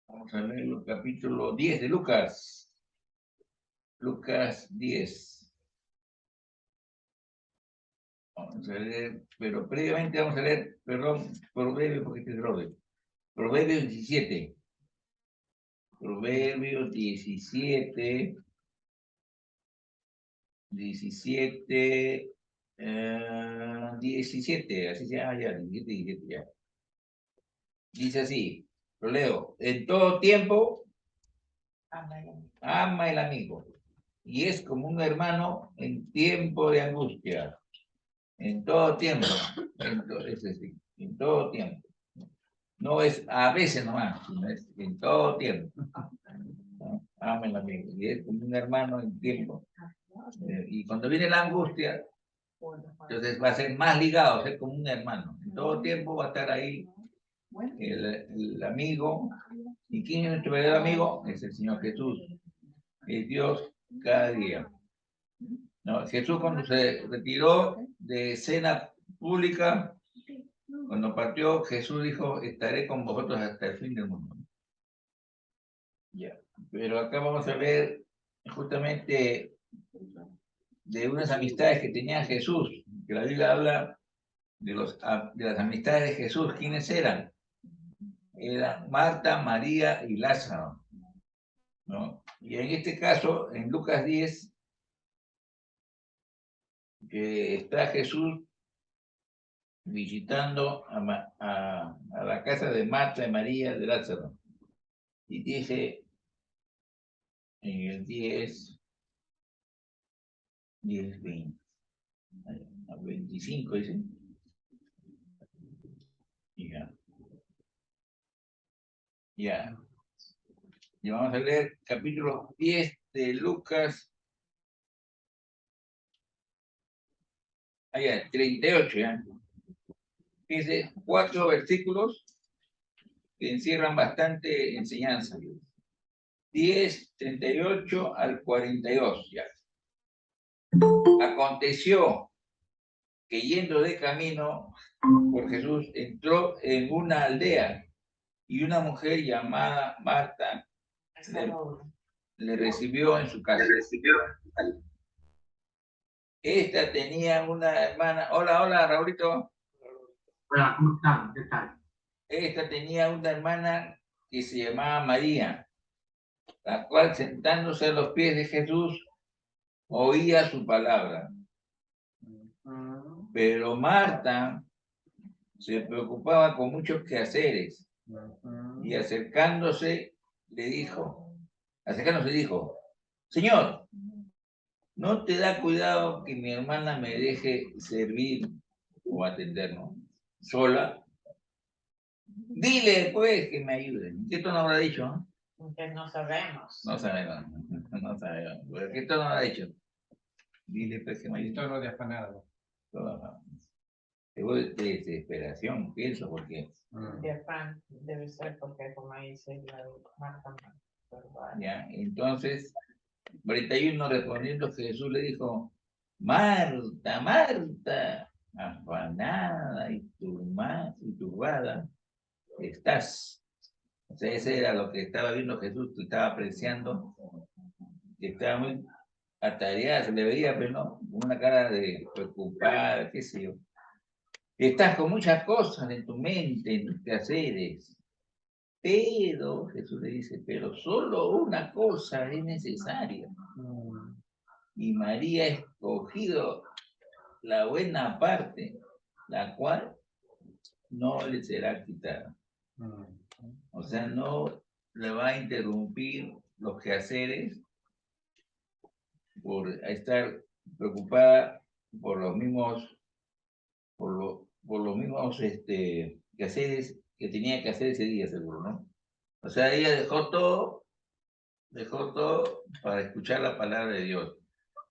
Vamos a leer el capítulo 10 de Lucas. Lucas 10. Vamos a leer, pero previamente vamos a leer, perdón, Proverbios, porque este es el orden. Proverbios 17. Proverbios 17. 17. 17, así se llama ya, 17 ya. Dice así, lo leo. En todo tiempo, ama el amigo. Y es como un hermano en tiempo de angustia. En todo tiempo. Es decir, en todo tiempo. No es a veces nomás, sino es en todo tiempo. ¿No? Ama el amigo. Y es como un hermano en tiempo. Y cuando viene la angustia, entonces va a ser más ligado, ser como un hermano. En todo tiempo va a estar ahí el amigo. ¿Y quién es nuestro verdadero amigo? Es el Señor Jesús. Es Dios cada día. ¿No? Jesús cuando se retiró de escena pública, cuando partió, Jesús dijo, estaré con vosotros hasta el fin del mundo. Ya. Pero acá vamos a ver justamente de unas amistades que tenía Jesús, que la Biblia habla de las amistades de Jesús. ¿Quiénes eran? Eran Marta, María y Lázaro, ¿no? Y en este caso, en Lucas 10, que está Jesús visitando a la casa de Marta, de María, de Lázaro. Y dice en el 10, 20, 25, dice. Ya, ya. Y vamos a leer capítulo 10 de Lucas. Allá, 38, ya. Dice 4 versículos que encierran bastante enseñanza. 10, 38 al 42, ya. Aconteció que yendo de camino por Jesús entró en una aldea y una mujer llamada Marta le recibió en su casa. Esta tenía una hermana. Hola, hola, Raulito. Hola, ¿cómo están? ¿Qué tal? Esta tenía una hermana que se llamaba María, la cual sentándose a los pies de Jesús oía su palabra. Pero Marta se preocupaba con muchos quehaceres y acercándose dijo, Señor, ¿no te da cuidado que mi hermana me deje servir o atendernos sola? Dile, pues, que me ayude. ¿Qué tono habrá dicho? ¿No? Que no sabemos. No sabemos. ¿Qué tono habrá dicho? Dile, pues, que me ayude. Tono de afanado. Seguro de desesperación, pienso, porque... De afán, debe ser porque como dice la Marta. Ya, entonces, 41 respondiendo, Jesús le dijo, Marta, Marta, afanada y turbada estás. O sea, ese era lo que estaba viendo Jesús, que estaba apreciando, que estaba muy atareada, se le veía, pero no, con una cara de preocupada, qué sé yo. Estás con muchas cosas en tu mente, en tus quehaceres. Pero, Jesús le dice, pero solo una cosa es necesaria. Y María ha escogido la buena parte, la cual no le será quitada. O sea, no le va a interrumpir los quehaceres por estar preocupada por los mismos, por los mismos quehaceres que tenía que hacer ese día, seguro, ¿no? O sea, ella dejó todo para escuchar la palabra de Dios.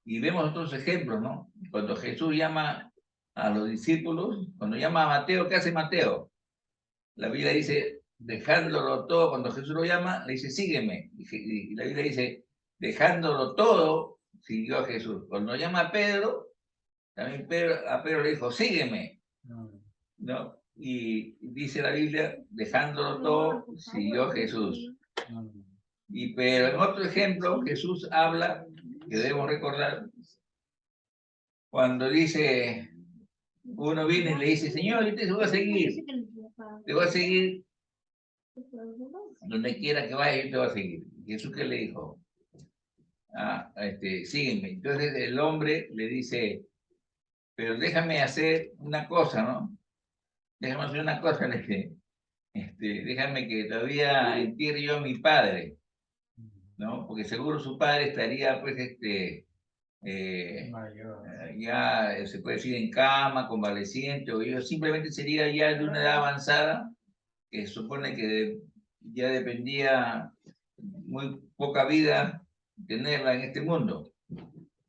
Y vemos otros ejemplos, ¿no? Cuando Jesús llama a los discípulos, cuando llama a Mateo, ¿qué hace Mateo? La Biblia dice, dejándolo todo, cuando Jesús lo llama, le dice, sígueme. Y la Biblia dice, dejándolo todo, siguió a Jesús. Cuando llama a Pedro, también a Pedro le dijo, sígueme. ¿No? Y dice la Biblia, dejándolo todo, siguió a Jesús. Pero en otro ejemplo, Jesús habla, que debemos recordar, cuando dice, uno viene y le dice, Señor, yo te voy a seguir donde quiera que vaya, yo te voy a seguir. Jesús, ¿qué le dijo? Sígueme. Entonces el hombre le dice, pero déjame hacer una cosa, ¿no? Déjame hacer una cosa, le dije, déjame que todavía entierre yo a mi padre, ¿no? Porque seguro su padre estaría, pues, ya se puede decir en cama, convaleciente, o yo simplemente sería ya de una edad avanzada, que supone que ya dependía muy poca vida tenerla en este mundo,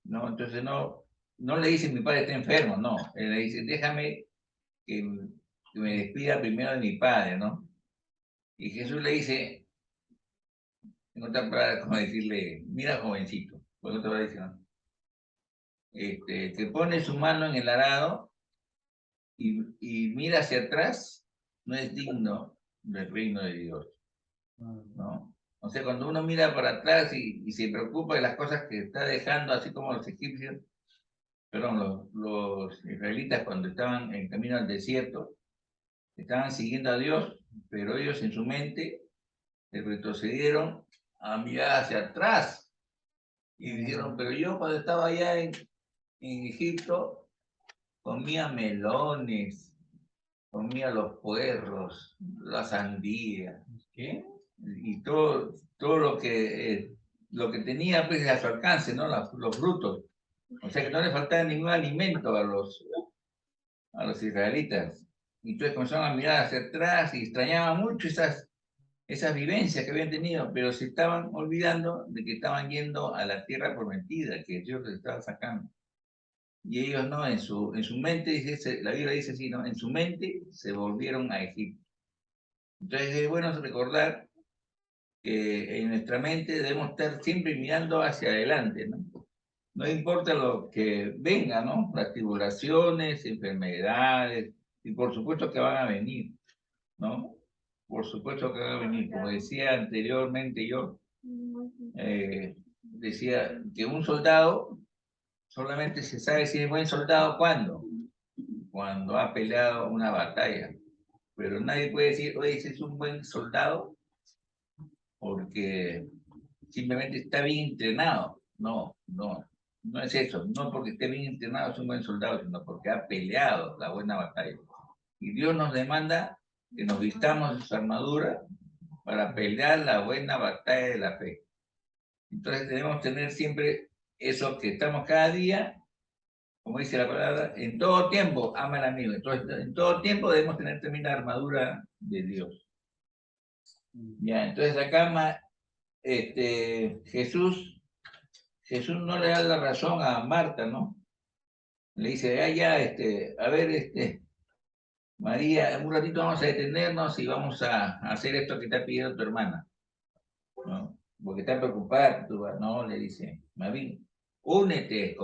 ¿no? Entonces no le dice mi padre está enfermo, no, él le dice déjame que me despida primero de mi padre, ¿no? Y Jesús le dice, en otras palabras, como decirle, mira jovencito, por otra palabra dice, ¿no? Que pone su mano en el arado y mira hacia atrás, no es digno del reino de Dios, ¿no? O sea, cuando uno mira para atrás y se preocupa de las cosas que está dejando, así como los egipcios, perdón, los israelitas cuando estaban en camino al desierto, estaban siguiendo a Dios, pero ellos en su mente retrocedieron a mirar hacia atrás y dijeron, pero yo cuando estaba allá en Egipto comía melones, comía los puerros, la sandía, ¿qué? Y todo lo que tenía pues a su alcance, ¿no? Los frutos. O sea que no le faltaba ningún alimento a los israelitas. Y entonces comenzaron a mirar hacia atrás y extrañaban mucho esas vivencias que habían tenido, pero se estaban olvidando de que estaban yendo a la tierra prometida, que Dios les estaba sacando. Y ellos no, en su mente, dice, la Biblia dice así, ¿no? En su mente se volvieron a Egipto. Entonces es bueno recordar que en nuestra mente debemos estar siempre mirando hacia adelante, ¿no? No importa lo que venga, ¿no? Las tribulaciones, enfermedades, y por supuesto que van a venir, ¿no? Por supuesto que van a venir. Como decía anteriormente yo, decía que un soldado solamente se sabe si es buen soldado cuando ha peleado una batalla. Pero nadie puede decir, oye, ese es un buen soldado porque simplemente está bien entrenado. No es eso. No porque esté bien entrenado es un buen soldado, sino porque ha peleado la buena batalla. Y Dios nos demanda que nos vistamos de su armadura para pelear la buena batalla de la fe. Entonces debemos tener siempre eso que estamos cada día, como dice la palabra, en todo tiempo, ama al amigo. Entonces, en todo tiempo debemos tener también la armadura de Dios. Ya, entonces acá Jesús no le da la razón a Marta, ¿no? Le dice, a ver, María, un ratito vamos a detenernos y vamos a hacer esto que está pidiendo tu hermana, ¿no? Porque está preocupada, no, le dice, María, únete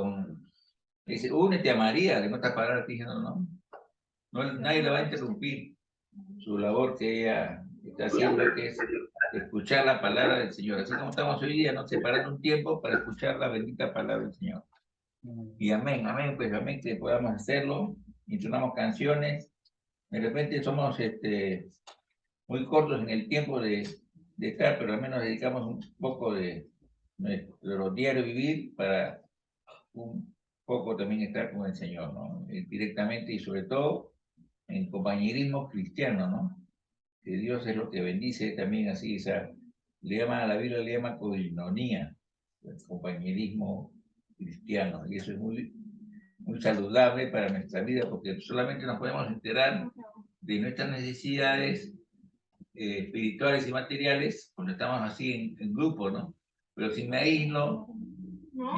a María, de otras palabras diciendo, nadie la va a interrumpir su labor que ella está haciendo, que es escuchar la palabra del Señor. Así como estamos hoy día, ¿no? Separando un tiempo para escuchar la bendita palabra del Señor. Y amén, pues amén que podamos hacerlo, entonamos canciones. De repente somos muy cortos en el tiempo de estar, pero al menos dedicamos un poco de nuestro diario vivir para un poco también estar con el Señor, ¿no? Directamente y sobre todo en compañerismo cristiano, ¿no? Que Dios es lo que bendice también así, la Biblia le llama coinonía, el compañerismo cristiano, y eso es muy saludable para nuestra vida, porque solamente nos podemos enterar de nuestras necesidades espirituales y materiales cuando estamos así en grupo, ¿no? Pero si me aíslo,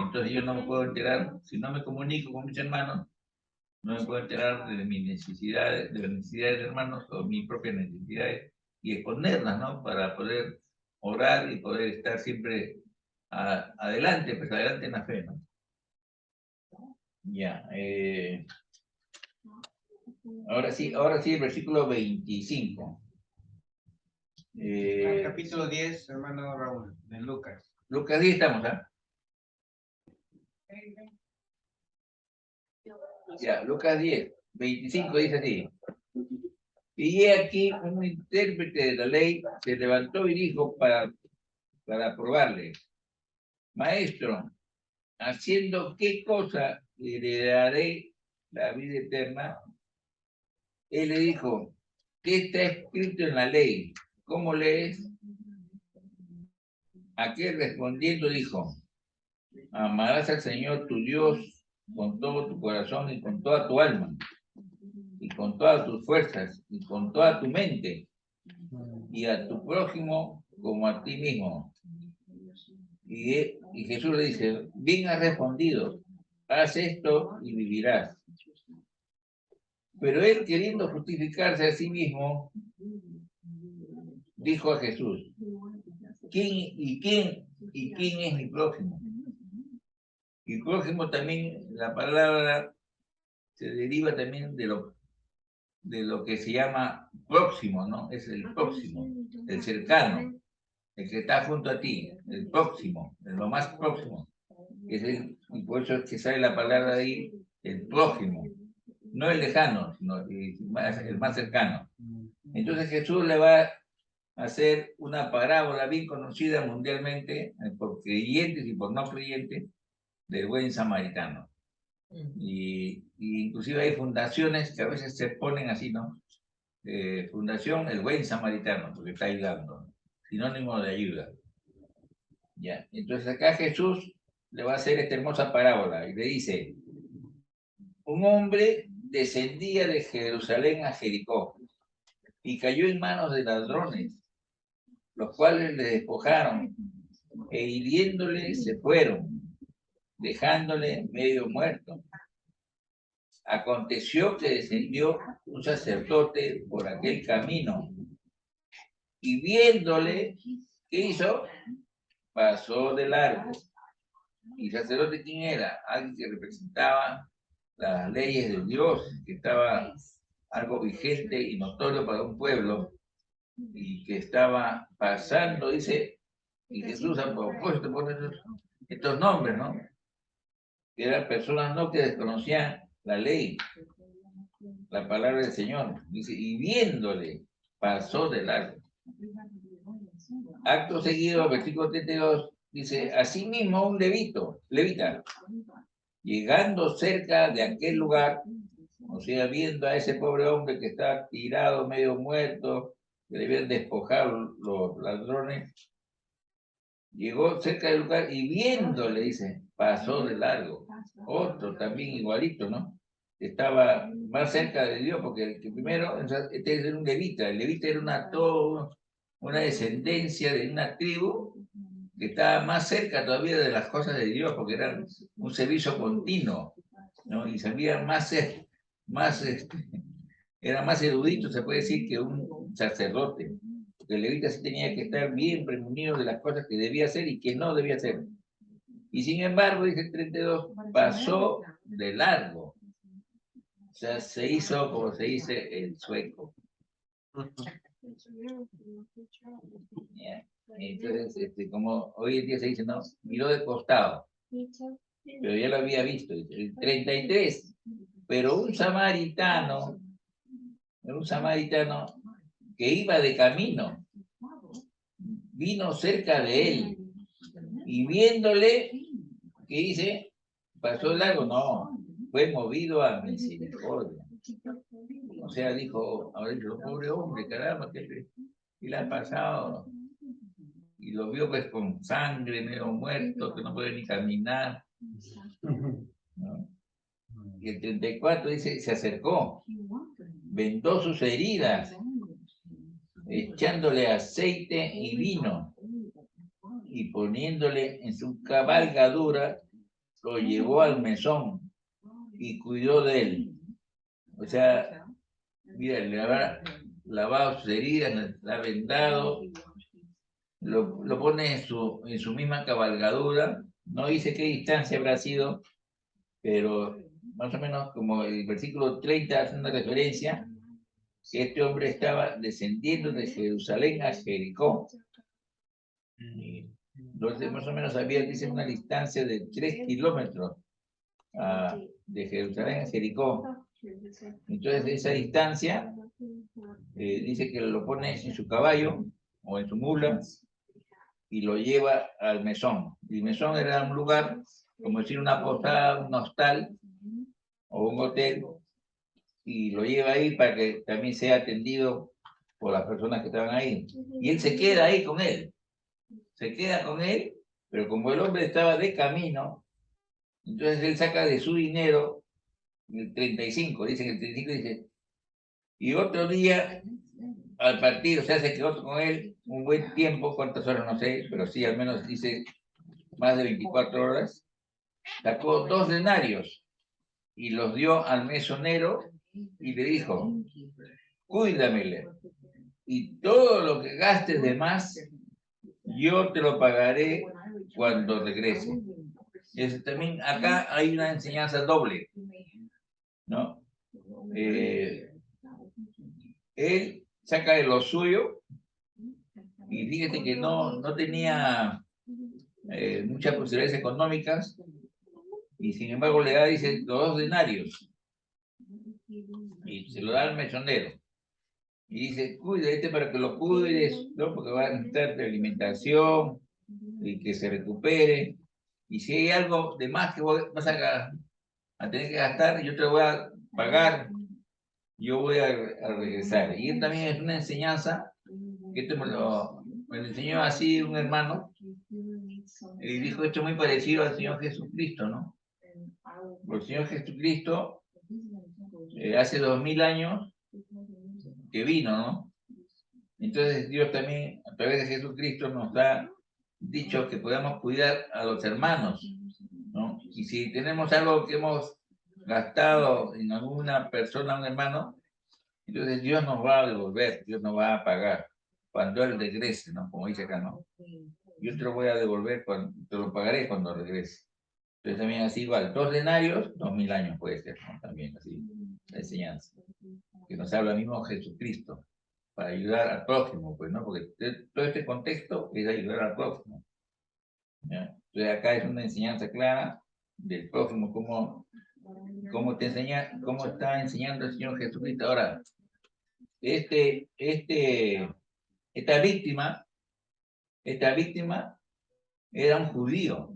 entonces yo no me puedo enterar, si no me comunico con mis hermanos, no me puedo enterar de mis necesidades, de las necesidades de hermanos o mis propias necesidades y exponerlas, ¿no? Para poder orar y poder estar siempre adelante, pues adelante en la fe, ¿no? Ya. Ahora sí, el versículo 25. Capítulo 10, hermano Raúl, de Lucas. Lucas 10 estamos, ¿ah? Ya, Lucas 10, 25 dice así. Y he aquí un intérprete de la ley se levantó y dijo para probarle: Maestro, ¿haciendo qué cosa heredaré la vida eterna? Él le dijo: ¿qué está escrito en la ley? ¿Cómo lees? Aquel respondiendo dijo: amarás al Señor tu Dios con todo tu corazón y con toda tu alma, y con todas tus fuerzas, y con toda tu mente, y a tu prójimo como a ti mismo. Y Jesús le dice: bien has respondido, haz esto y vivirás. Pero él, queriendo justificarse a sí mismo, dijo a Jesús: ¿quién es mi prójimo? Y prójimo también, la palabra se deriva también de lo que se llama próximo, ¿no? Es el próximo, el cercano, el que está junto a ti, el próximo, lo más próximo. Y por eso es que sale la palabra de ahí, el prójimo, no el lejano, sino el más cercano. Entonces Jesús le va a hacer una parábola bien conocida mundialmente por creyentes y por no creyentes del buen samaritano. Y inclusive hay fundaciones que a veces se ponen así, ¿no? Fundación El Buen Samaritano, porque está ayudando, ¿no? Sinónimo de ayuda. Ya. Entonces acá Jesús le va a hacer esta hermosa parábola y le dice: un hombre descendía de Jerusalén a Jericó y cayó en manos de ladrones, los cuales le despojaron e hiriéndole se fueron, dejándole medio muerto. Aconteció que descendió un sacerdote por aquel camino y viéndole, ¿qué hizo? Pasó de largo. ¿Y el sacerdote quién era? Alguien que representaba las leyes de Dios, que estaba algo vigente y notorio para un pueblo y que estaba pasando, dice, y Jesús a propósito pone estos nombres, ¿no? Que eran personas no que desconocían la ley, la palabra del Señor. Dice, y viéndole, pasó de largo. Acto seguido, versículo 32, dice: asimismo un levita, llegando cerca de aquel lugar, o sea, viendo a ese pobre hombre que está tirado, medio muerto, que debían despojar los ladrones, llegó cerca del lugar y viéndole, dice, pasó de largo. Otro también igualito, ¿no? Estaba más cerca de Dios, porque el que primero, este era un levita. El levita era una descendencia de una tribu que estaba más cerca todavía de las cosas de Dios, porque era un servicio continuo, ¿no? Y sabía era más erudito, se puede decir, que un sacerdote. Porque el levita sí tenía que estar bien prevenido de las cosas que debía hacer y que no debía hacer. Y sin embargo, dice el 32, pasó de largo. O sea, se hizo, como se dice, el sueco. Yeah. Entonces, como hoy en día se dice, no, miró de costado, pero ya lo había visto. El 33, pero un samaritano que iba de camino, vino cerca de él, y viéndole, ¿qué dice? ¿Pasó el largo? No, fue movido a misericordia. O sea, dijo, ahora dicho, pobre hombre, caramba, ¿qué le ha pasado? Y lo vio pues con sangre, medio muerto, que no puede ni caminar, ¿no? Y el 34 dice, se acercó, vendó sus heridas, echándole aceite y vino, y poniéndole en su cabalgadura, lo llevó al mesón y cuidó de él. O sea, mira, le ha lavado sus heridas, le ha vendado, lo pone en su misma cabalgadura. No dice qué distancia habrá sido, pero más o menos como el versículo 30 hace una referencia, que este hombre estaba descendiendo de Jerusalén a Jericó. Entonces, más o menos había, dice, una distancia de 3 kilómetros de Jerusalén a Jericó. Entonces, esa distancia, dice que lo pone en su caballo o en su mula y lo lleva al mesón. Y el mesón era un lugar, como decir, una posada, un hostal o un hotel, y lo lleva ahí para que también sea atendido por las personas que estaban ahí. Y él se queda ahí con él. Se queda con él, pero como el hombre estaba de camino, entonces él saca de su dinero el 35, dice que el 35 dice, y otro día al partir, o sea, se quedó con él un buen tiempo, cuántas horas no sé, pero sí, al menos dice más de 24 horas, sacó 2 denarios y los dio al mesonero y le dijo, cuídamele, y todo lo que gastes de más, yo te lo pagaré cuando regrese. También acá hay una enseñanza doble, ¿no? Él saca de lo suyo y fíjate que no tenía muchas posibilidades económicas y sin embargo le da, dice, los 2 denarios y se lo da al mesonero y dice, cuida para que lo cuides, ¿no? Porque va a necesitar de alimentación y que se recupere, y si hay algo de más que vas a tener que gastar, yo te voy a pagar, yo voy a regresar. Y también es una enseñanza que esto me lo enseñó así un hermano, y dijo esto muy parecido al Señor Jesucristo, ¿no? Porque el Señor Jesucristo hace 2000 años que vino, ¿no? Entonces Dios también, a través de Jesucristo, nos ha dicho que podemos cuidar a los hermanos, ¿no? Y si tenemos algo que hemos gastado en alguna persona, un hermano, entonces Dios nos va a devolver, Dios nos va a pagar cuando Él regrese, ¿no? Como dice acá, ¿no? Yo te lo voy a devolver, te lo pagaré cuando regrese. Entonces también así igual, 2 denarios, 2000 años puede ser, ¿no? También así, la enseñanza. Que nos habla mismo Jesucristo, para ayudar al prójimo, pues, ¿no? Porque todo este contexto es ayudar al prójimo, ¿ya? Entonces acá es una enseñanza clara del prójimo, cómo está enseñando el Señor Jesucristo. Ahora, esta víctima era un judío,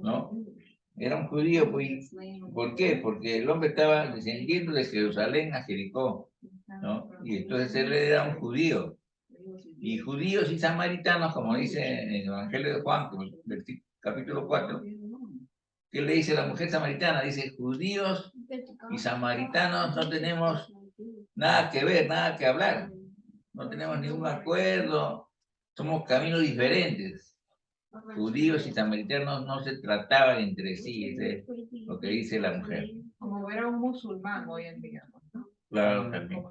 ¿no? Era un judío, pues, ¿por qué? Porque el hombre estaba descendiendo de Jerusalén a Jericó, ¿no? Y entonces él era un judío. Y judíos y samaritanos, como dice en el Evangelio de Juan, capítulo 4, ¿qué le dice la mujer samaritana? Dice, judíos y samaritanos no tenemos nada que ver, nada que hablar. No tenemos ningún acuerdo, somos caminos diferentes. Judíos y samaritanos no se trataban entre sí, es lo que dice la mujer. Como ver a un musulmán hoy en día, ¿no? Claro, también.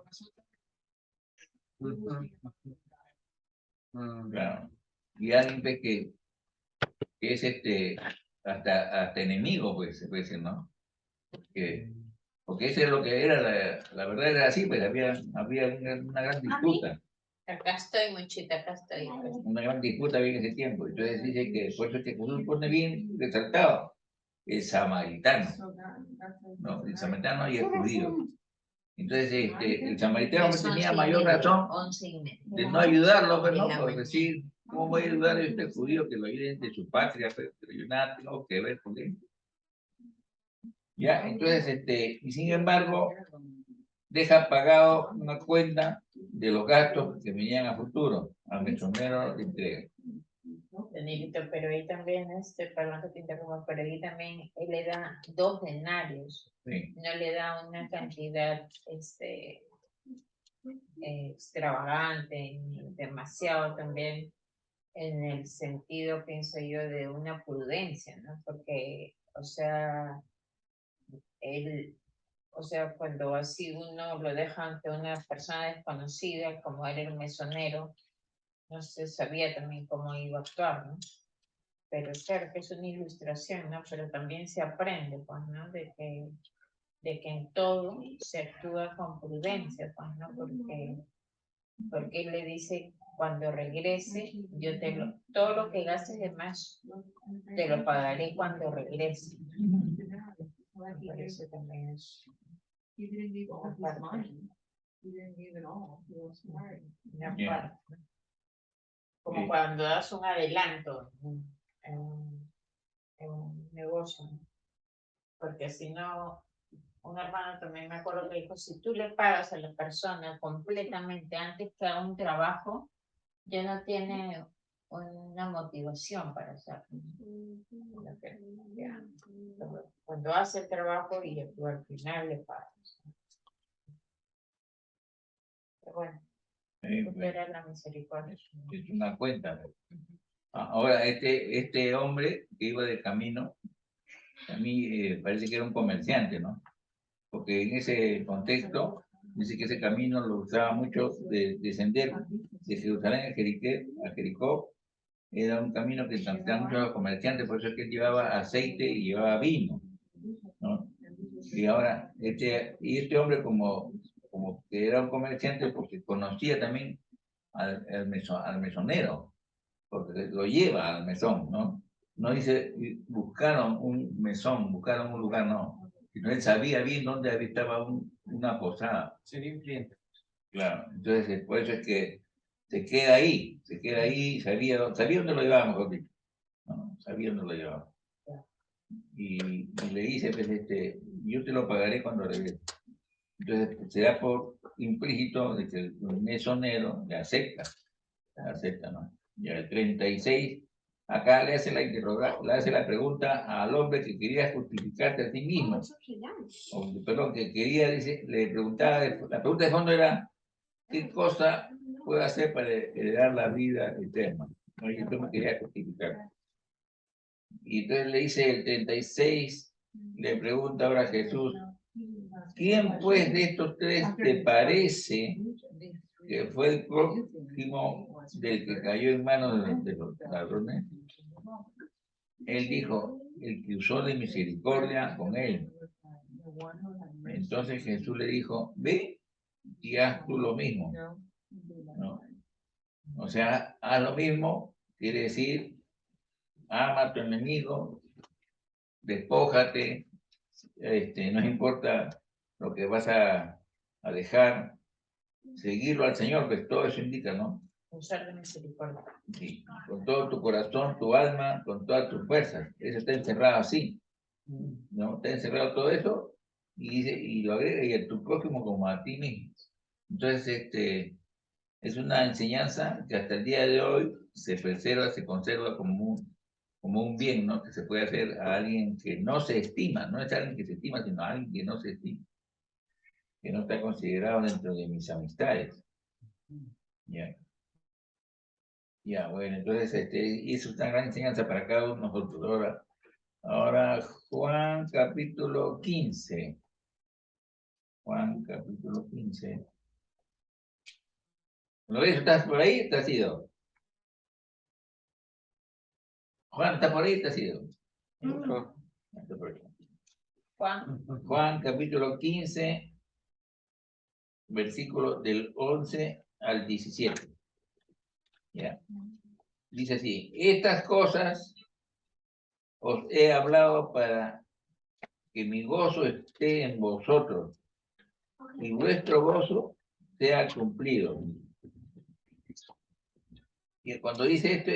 Claro. Y alguien ve que es hasta enemigo, pues, se puede decir, ¿no? Porque eso es lo que era, la verdad era así, pues había una gran disputa. Acá estoy, Monchita, acá estoy. Una gran disputa había en ese tiempo. Entonces dice que por eso es que Jesús pone bien resaltado el samaritano, ¿no? El samaritano y el judío. Entonces el samaritano pues, tenía mayor razón de no ayudarlo, pero no, por decir, ¿cómo voy a ayudar a este judío que lo ayude de su patria? Pero yo nada tengo que ver con él. Ya, entonces, y sin embargo, deja pagado una cuenta de los gastos que venían a futuro, al mesonero de entrega. Benedito, pero ahí también, perdón que te interrumpa, pero ahí también él le da 2 denarios, Sí. no le da una cantidad extravagante, demasiado también en el sentido, pienso yo, de una prudencia, ¿no? Porque, o sea, cuando así uno lo deja ante una persona desconocida, como era el mesonero, no se sabía también cómo iba a actuar, ¿no? Pero claro que es una ilustración, ¿no? Pero también se aprende, pues, ¿no? De que de que en todo se actúa con prudencia, pues, ¿no? Porque él le dice, cuando regrese, todo lo que gastes de más, te lo pagaré cuando regrese. Me parece también es una parte. Una Yeah. parte. Como Sí. cuando das un adelanto en un negocio, ¿no? Porque si no, un hermano también me acuerdo que dijo, si tú le pagas a la persona completamente antes que a un trabajo, ya no tiene una motivación para hacerlo. Cuando hace el trabajo y tú al final le pagas. Pero bueno, era la misericordia. Es una cuenta. Ahora, este hombre que iba de camino, a mí parece que era un comerciante, ¿no? Porque en ese contexto, dice que ese camino lo usaba mucho de sendero, de Jerusalén a Jericó, era un camino que transitaba mucho a los comerciantes, por eso es que él llevaba aceite y llevaba vino, ¿no? Y ahora, este hombre como que era un comerciante, porque conocía también al mesonero, porque lo lleva al mesón, ¿no? No dice, buscaron un mesón, buscaron un lugar, no. Sino él sabía bien dónde habitaba una posada. Sería un cliente. Claro, entonces por eso es que se queda ahí, sabía dónde lo llevaba, mejor dicho, ¿no? Sabía dónde lo llevaba. Y le dice, pues, yo te lo pagaré cuando regrese. Entonces será por implícito de que el mesonero le acepta, ¿no? Y al 36, acá le hace la pregunta al hombre que quería justificarse a sí mismo. Perdón, que quería, dice, le preguntaba, la pregunta de fondo era, ¿qué cosa puedo hacer para heredar la vida eterna? ¿No? Y yo me quería justificar. Y entonces le dice el 36, le pregunta ahora a Jesús, ¿quién pues de estos tres te parece que fue el próximo del que cayó en manos de los ladrones? Él dijo, el que usó de misericordia con él. Entonces Jesús le dijo, ve y haz tú lo mismo, ¿no? O sea, haz lo mismo, quiere decir, ama a tu enemigo, despójate, no importa lo que vas a dejar, seguirlo al Señor, pues todo eso indica, ¿no? Usar de misericordia. Sí, con todo tu corazón, tu alma, con todas tus fuerzas. Eso está encerrado así, ¿no? Está encerrado todo eso y dice, y lo agrega, y a tu prójimo como a ti mismo. Entonces, es una enseñanza que hasta el día de hoy se preserva, se conserva como un bien, ¿no? Que se puede hacer a alguien que no se estima, no es alguien que se estima, sino a alguien que no se estima, que no está considerado dentro de mis amistades. Ya. Ya, bueno, entonces eso es una gran enseñanza para cada uno de nosotros. Ahora Juan capítulo 15. Juan capítulo 15. ¿Lo ves? ¿Estás por ahí? ¿Estás ido? Juan, ¿está por ahí? ¿Estás ido? Juan capítulo 15, versículo del 11 al 17. ¿Ya? Dice así, estas cosas os he hablado para que mi gozo esté en vosotros y vuestro gozo sea cumplido. Y cuando dice esto,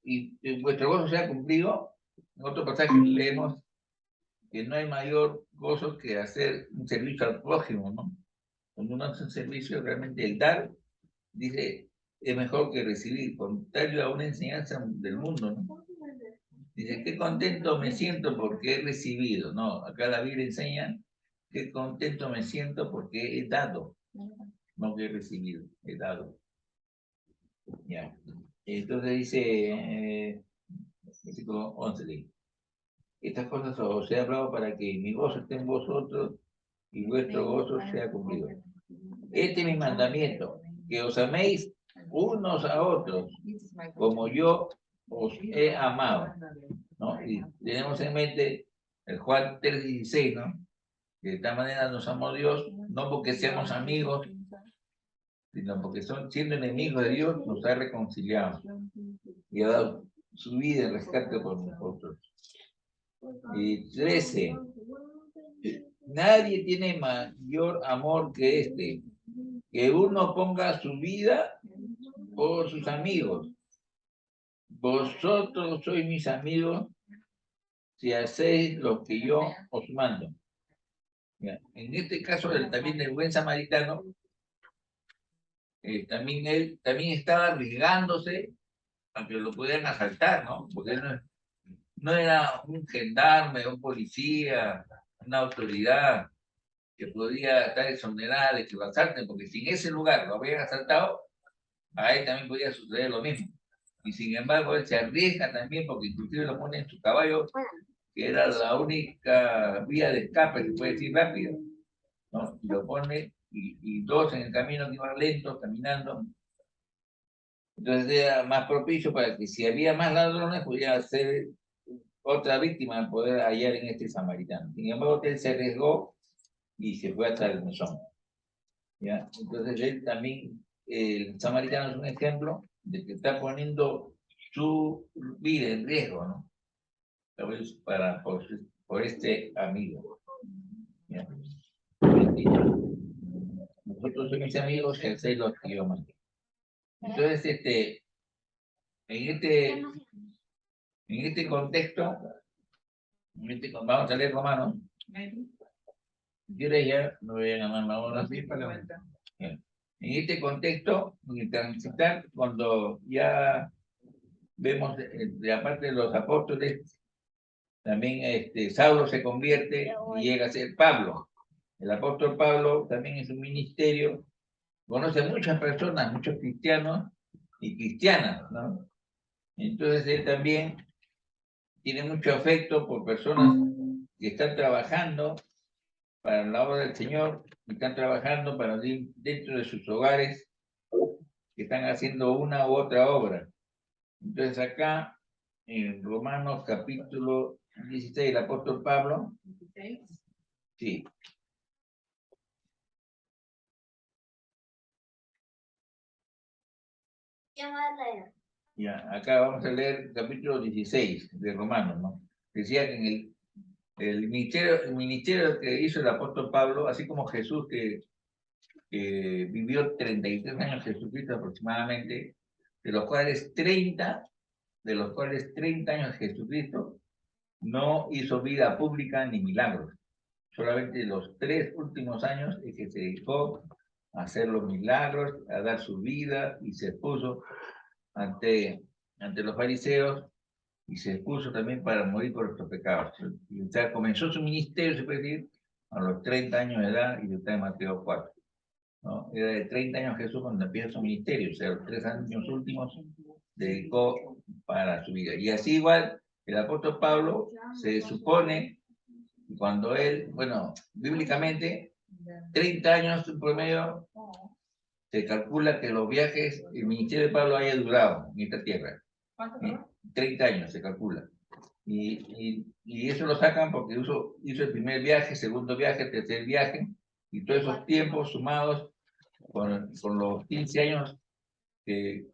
y vuestro gozo sea cumplido, en otro pasaje leemos que no hay mayor gozo que hacer un servicio al prójimo, ¿no? Cuando uno hace un servicio, realmente el dar, dice, es mejor que recibir, contrario a una enseñanza del mundo, ¿no? Dice, qué contento me siento porque he recibido, ¿no? Acá la Biblia enseña, qué contento me siento porque he dado, no que he recibido, he dado. Ya. Entonces dice, versículo 11, dice, estas cosas os he hablado para que mi gozo esté en vosotros y vuestro gozo sea cumplido. Este es mi mandamiento, que os améis unos a otros, como yo os he amado, ¿no? Y tenemos en mente el Juan 3:16, ¿no? que de tal manera nos amó Dios, no porque seamos amigos, sino porque siendo enemigos de Dios, nos ha reconciliado y ha dado su vida en rescate por nosotros. Y 13. Nadie tiene mayor amor que este, que uno ponga su vida por sus amigos. Vosotros sois mis amigos si hacéis lo que yo os mando. Ya. En este caso, también el buen samaritano, también él estaba arriesgándose a que lo pudieran asaltar, ¿no? Porque él no era un gendarme, un policía, una autoridad que podía estar exonerada de que lo asalten, porque si en ese lugar lo habían asaltado, a él también podía suceder lo mismo. Y sin embargo, él se arriesga también, porque inclusive lo pone en su caballo, que era la única vía de escape, se puede decir rápido, ¿no? Y lo pone, y dos en el camino que iban lentos, caminando. Entonces era más propicio para que si había más ladrones, pudiera ser otra víctima de poder hallar en este samaritano. Sin embargo, él se arriesgó y se fue hasta el mesón. ¿Ya? Entonces él también, el samaritano es un ejemplo de que está poniendo su vida en riesgo, ¿no? Por este amigo. ¿Ya? Nosotros somos mis amigos que hacéis lo que yo mando. Entonces, en este contexto, vamos a leer Romanos. Yo ya no voy a llamar la hora. En este contexto, en transitar, cuando ya vemos de aparte de los apóstoles, también Saulo se convierte y llega a ser Pablo. El apóstol Pablo también en su ministerio conoce a muchas personas, muchos cristianos y cristianas, ¿no? Entonces él también tiene mucho afecto por personas que están trabajando para la obra del Señor, que están trabajando para dentro de sus hogares, que están haciendo una u otra obra. Entonces acá, en Romanos capítulo 16, el apóstol Pablo, sí. Ya, acá vamos a leer capítulo 16 de Romanos, ¿no? Decía que en el ministerio que hizo el apóstol Pablo, así como Jesús que vivió 33 años Jesucristo aproximadamente, de los cuales 30 años Jesucristo no hizo vida pública ni milagros. Solamente los 3 últimos años es que se dedicó a hacer los milagros, a dar su vida y se expuso ante los fariseos y se expuso también para morir por nuestros pecados. Y, o sea, comenzó su ministerio, se puede decir, a los 30 años de edad y está en Mateo 4. ¿No? Era de 30 años Jesús cuando empieza su ministerio, o sea, los 3 años últimos dedicó para su vida. Y así igual, el apóstol Pablo se supone, cuando él, bueno, bíblicamente, 30 años en promedio, se calcula que los viajes, el ministerio de Pablo haya durado en esta tierra. 30 años se calcula. Y eso lo sacan porque hizo el primer viaje, segundo viaje, tercer viaje, y todos esos tiempos sumados con los 15 años que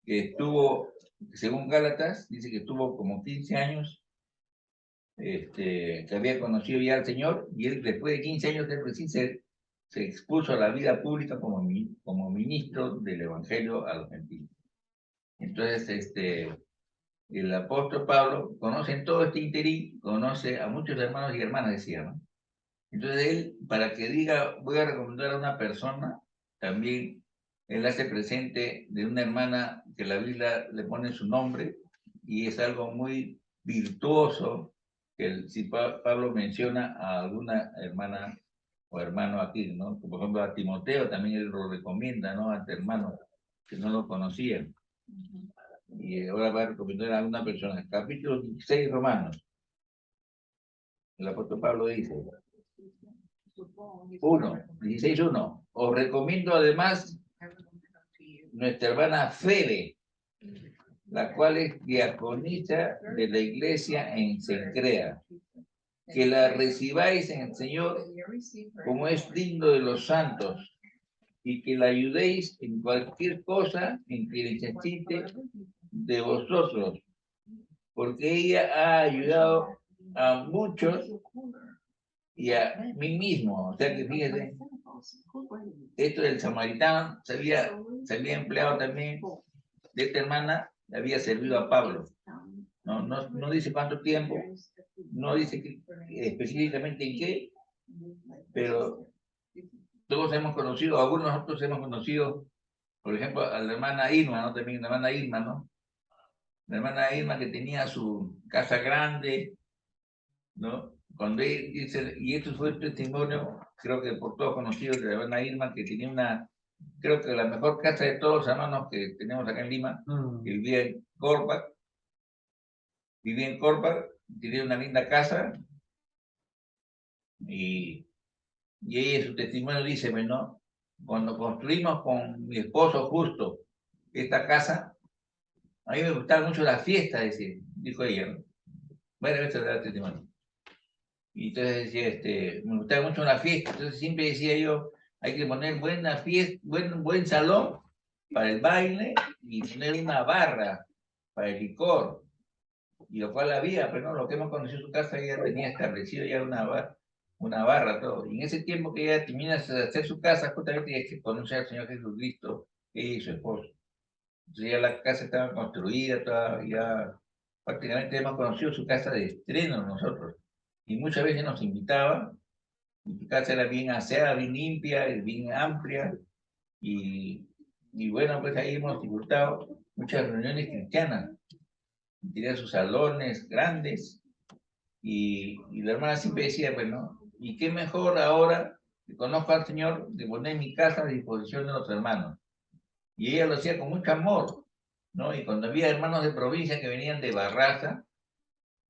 estuvo, según Gálatas, dice que estuvo como 15 años, que había conocido ya al Señor, y él después de 15 años de recién se expuso a la vida pública como ministro del Evangelio a los gentiles. Entonces, el apóstol Pablo conoce en todo este interín, conoce a muchos hermanos y hermanas, decía, ¿no? Entonces él, para que diga, voy a recomendar a una persona, también él hace presente de una hermana que la Biblia le pone su nombre, y es algo muy virtuoso, que si Pablo menciona a alguna hermana o hermano aquí, ¿no? Por ejemplo, a Timoteo también él lo recomienda, ¿no? Ante hermanos que no lo conocían. Y ahora va a recomendar a alguna persona. Capítulo 16, Romanos. El apóstol Pablo dice, 16:1. Os recomiendo además nuestra hermana Febe, la cual es diaconisa de la iglesia en Cencrea. que la recibáis en el Señor como es digno de los santos, y que la ayudéis en cualquier cosa en que necesite de vosotros, porque ella ha ayudado a muchos y a mí mismo. O sea que fíjense, esto del samaritano se había empleado también de esta hermana, le había servido a Pablo. No dice cuánto tiempo, no dice específicamente en qué, pero todos hemos conocido, algunos de nosotros hemos conocido, por ejemplo, a la hermana Irma, ¿no? También la hermana Irma, ¿no? La hermana Irma que tenía su casa grande, ¿no? Cuando él dice, y esto fue el testimonio, creo que por todos conocidos de la hermana Irma, que tenía una, creo que la mejor casa de todos los hermanos que tenemos acá en Lima, que vivía en Corpa, tenía una linda casa, y ella su testimonio dice, ¿no? Cuando construimos con mi esposo justo esta casa, a mí me gustaba mucho la fiesta, dijo ella, ¿no? Bueno, esto era el testimonio. Y entonces decía, me gustaba mucho la fiesta, entonces siempre decía yo, hay que poner buena fiesta, buen salón para el baile y poner una barra para el licor. Y lo cual había, pero no, lo que hemos conocido su casa, ella tenía establecido ya una barra, todo. Y en ese tiempo que ella termina de hacer su casa, justamente ella que conoce al Señor Jesucristo, ella y su esposo. Entonces ya la casa estaba construida, toda, ya prácticamente hemos conocido su casa de estreno nosotros. Y muchas veces nos invitaba, y su casa era bien aseada, bien limpia, y bien amplia, y bueno, pues ahí hemos disfrutado muchas reuniones cristianas. Tenía sus salones grandes, y la hermana siempre decía, bueno, ¿y qué mejor ahora que conozco al Señor de poner mi casa a disposición de los hermanos? Y ella lo hacía con mucho amor, ¿no? Y cuando había hermanos de provincia que venían de Barraza,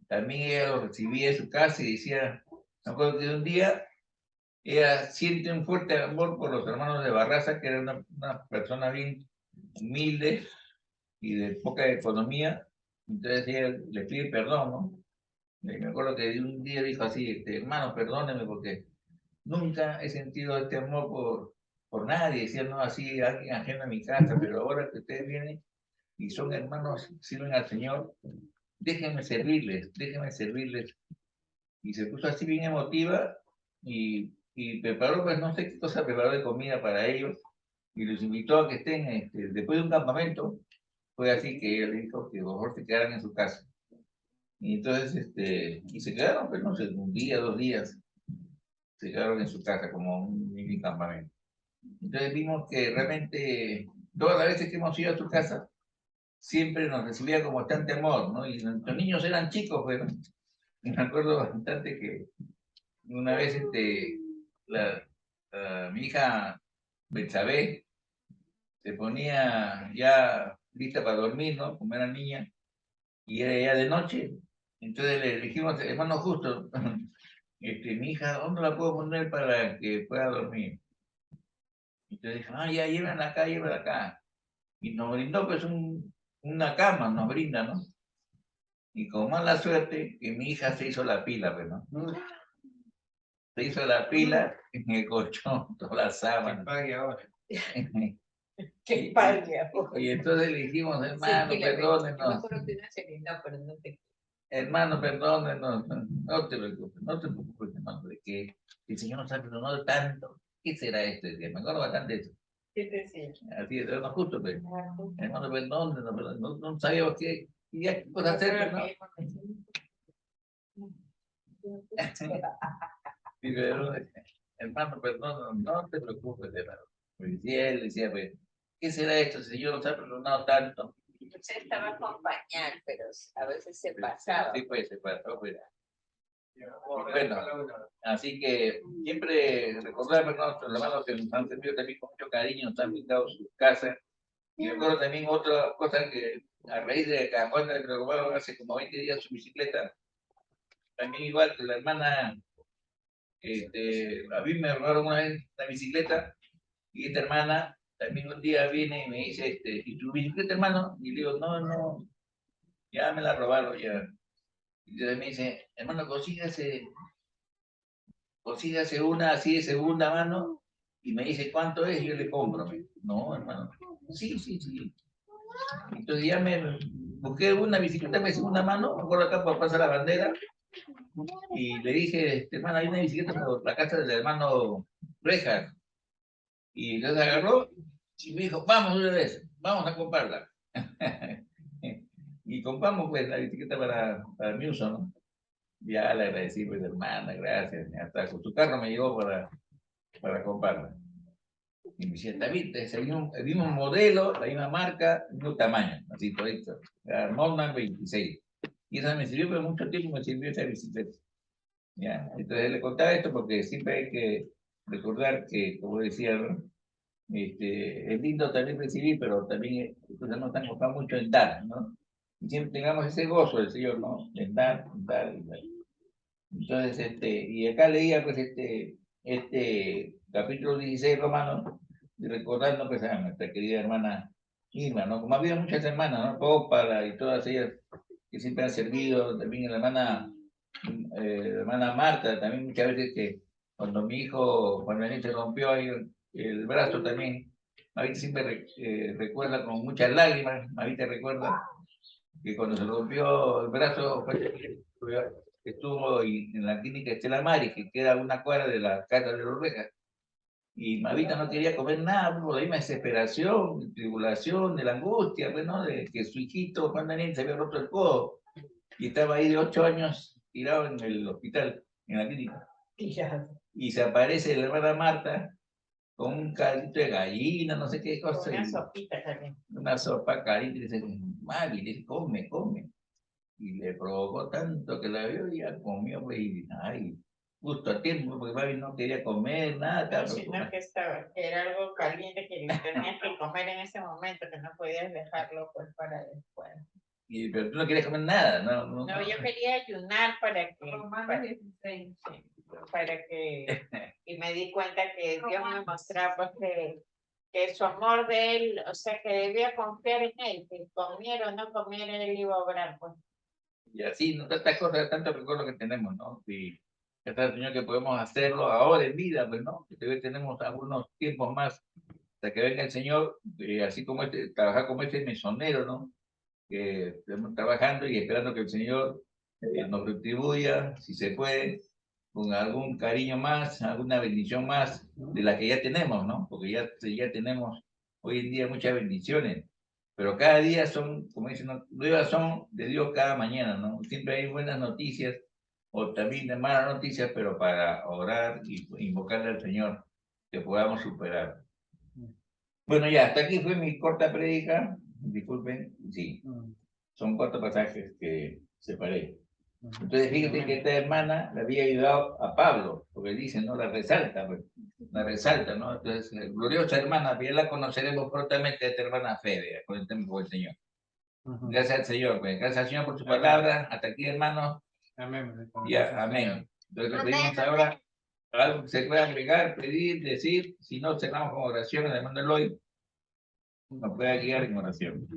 también ella los recibía en su casa y decía, me acuerdo que un día ella siente un fuerte amor por los hermanos de Barraza, que era una persona bien humilde y de poca economía, entonces ella le pide perdón, ¿no? Y me acuerdo que un día dijo así, hermano, perdóneme porque nunca he sentido este amor por nadie, decía, no, así alguien ajeno a mi casa, pero ahora que ustedes vienen y son hermanos, sirven al Señor, déjenme servirles. Y se puso así bien emotiva y preparó, pues no sé qué cosa preparó de comida para ellos y los invitó a que estén, después de un campamento, fue así que ella le dijo que por favor se quedaran en su casa. Y entonces, y se quedaron, pues no sé, un día, 2 días, se quedaron en su casa como un mini campamento. Entonces vimos que realmente todas las veces que hemos ido a su casa, siempre nos recibía con bastante amor, ¿no? Y los niños eran chicos, pues, ¿no? Y me acuerdo bastante que una vez mi hija Betsabé se ponía ya lista para dormir, ¿no? Como era niña, y era ya de noche. Entonces le dijimos, hermano Justo, mi hija, ¿dónde la puedo poner para que pueda dormir? Y entonces dijo, ya, llévenla acá. Y nos brindó pues una cama, nos brinda, ¿no? Y con mala suerte que mi hija se hizo la pila, pues, ¿no? Se hizo la pila en el colchón, toda la Que sábana. pague ahora. Que pague ahora. Y entonces le dijimos, hermano, Sí, yo me perdónenos, acuerdo que una señora, pero no te... hermano, perdónenos, no te preocupes, hermano, de que el Señor nos ha perdonado tanto. ¿Qué será esto? Me acuerdo bastante de eso. ¿Qué te decía? Así es, no justo, pero, hermano, perdónenos, no sabíamos qué cosa hacer, pero no. Y pero, hermano, perdónenos, no te preocupes, hermano. Y él decía, pues, ¿qué será esto? El Señor nos ha perdonado tanto. Usted estaba acompañado, pero a veces se pasaba. Sí, pues, se pasó, pues. Bueno, así que siempre recordar a nuestros hermanos que nos han servido también con mucho cariño, nos han pintado sus casas. Y recuerdo también otra cosa que a raíz de que Juan le robaron hace como 20 días su bicicleta, también igual que la hermana, a mí me robaron una vez la bicicleta y esta hermana también un día viene y me dice, ¿y tu bicicleta, hermano? Y le digo, no, ya me la robaron ya. Y entonces me dice, hermano, consígase una así de segunda mano y me dice cuánto es y yo le compro. No, hermano. Sí, sí, sí. Entonces ya me busqué una bicicleta de segunda mano, me acuerdo acá por pasar la bandera, y le dije, hermano, hay una bicicleta por la casa del hermano Rejas. Y entonces agarró y me dijo, vamos una vez, vamos a comprarla. Y compramos pues la bicicleta para mi uso, ¿no? Ya le agradecí, pues hermana, gracias. Hasta con su carro me llegó para comprarla. Y me decía, David, es el mismo modelo, la misma marca, el mismo tamaño, así todito. La Norman 26. Y esa me sirvió por mucho tiempo, me sirvió esa bicicleta. ¿Ya? Entonces le contaba esto porque siempre hay que recordar que, como decía, ¿no? Es lindo también recibir, pero también nos están enfocando mucho en dar, ¿no? Y siempre tengamos ese gozo del Señor, ¿no? En dar, dar y dar. Entonces, y acá leía, pues, capítulo 16 Romano, y recordando, pues, a nuestra querida hermana Irma, ¿no? Como había muchas hermanas, ¿no? Pópala y todas ellas que siempre han servido, también la hermana Marta, también muchas veces que cuando mi hijo, cuando el niño se rompió ahí el brazo también, Mavita siempre recuerda con muchas lágrimas, Mavita recuerda que cuando se rompió el brazo estuvo en la clínica Estela Maris, que queda a una cuadra de la casa de los Rejas, y Mavita no quería comer nada, por la misma desesperación, tribulación, de la angustia, pues, ¿no? De que su hijito Juan Daniel se había roto el codo, y estaba ahí de 8 años tirado en el hospital, en la clínica. Y se aparece la hermana Marta con un caldito de gallina, no sé qué cosa. Una sopita también. Una sopa caliente y dice, Mavi, dice, come, come. Y le provocó tanto que la vio y ya comió, pues, y ay, justo a tiempo, porque Mavi no quería comer nada. No, sino que era algo caliente que le tenías que comer en ese momento, que no podías dejarlo pues para después. Pero tú no querías comer nada, ¿no? No, yo quería ayunar para que, y me di cuenta que Dios me mostraba pues que su amor de él, o sea, que debía confiar en él, que comiera o no comiera, él iba a obrar, pues. Y así, ¿no? Tantas cosas, tantos recuerdos que tenemos, ¿no? Y está el Señor que podemos hacerlo ahora en vida, pues, ¿no? Que todavía tenemos algunos tiempos más hasta que venga el Señor, así como trabajar como este mesonero, ¿no? Que estamos trabajando y esperando que el Señor nos retribuya, si se puede, con algún cariño más, alguna bendición más de la que ya tenemos, ¿no? Porque ya tenemos hoy en día muchas bendiciones, pero cada día son, como dicen, ¿no? Nuevas son de Dios cada mañana, ¿no? Siempre hay buenas noticias o también de malas noticias, pero para orar y invocarle al Señor que podamos superar. Bueno, ya, hasta aquí fue mi corta prédica. Disculpen, sí, son 4 pasajes que separé. Entonces, fíjate que esta hermana le había ayudado a Pablo, porque dice, ¿no? La resalta, pues, ¿no? Entonces, gloriosa hermana, ya la conoceremos prontamente, esta hermana Fede, con el tiempo del Señor. Gracias al Señor, pues, gracias al Señor por su palabra. Hasta aquí, hermanos. Amén. Ya, amén. Entonces, le pedimos ahora algo que se pueda agregar, pedir, decir, si no, cerramos con oración, además de Eloy nos pueda guiar en oración.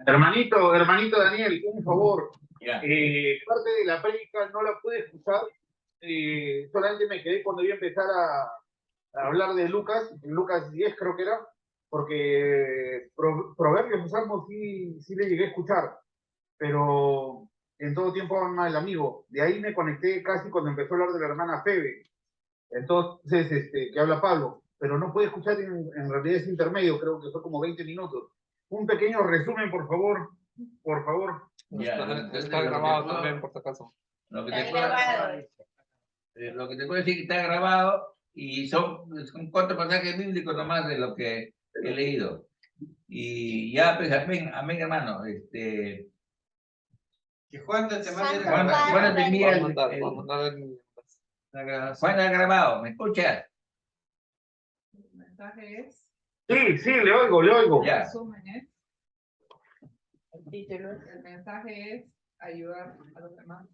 Hermanito Daniel, un favor. Ya. Parte de la prédica no la pude escuchar. Solamente me quedé cuando iba a empezar a hablar de Lucas 10 creo que era, porque Proverbios o Salmos sí le llegué a escuchar, pero en todo tiempo ama el amigo. De ahí me conecté casi cuando empezó a hablar de la hermana Febe. Entonces, que habla Pablo, pero no pude escuchar en realidad ese intermedio, creo que fue como 20 minutos. Un pequeño resumen, por favor. Por favor. Ya, está grabado también, por si acaso. Lo que Está grabado. lo que te puedo decir que está grabado y son 4 pasajes bíblicos nomás de lo que he leído. Y ya, pues, amén, amén, hermano. Que Juan te mande Juan te envía la grabación. Juan ha grabado, ¿me escuchas? El mensaje es, Sí, le oigo. Ya. resumen es, El título. el mensaje es ayudar a los demás.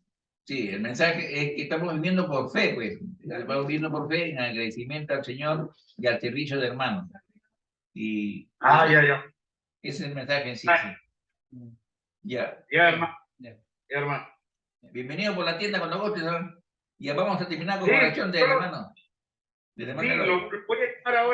Sí, el mensaje es que estamos viviendo por fe, pues. Estamos viviendo por fe en agradecimiento al Señor y al servicio de hermanos. Y Ya. ese es el mensaje en sí. Sí. Ya. Ya, hermano. Bienvenido por la tienda cuando gustes, ¿no? Y ya vamos a terminar con Sí, oración del solo- hermano. Del hermano Sí, Eloy. lo voy a llamar ahora.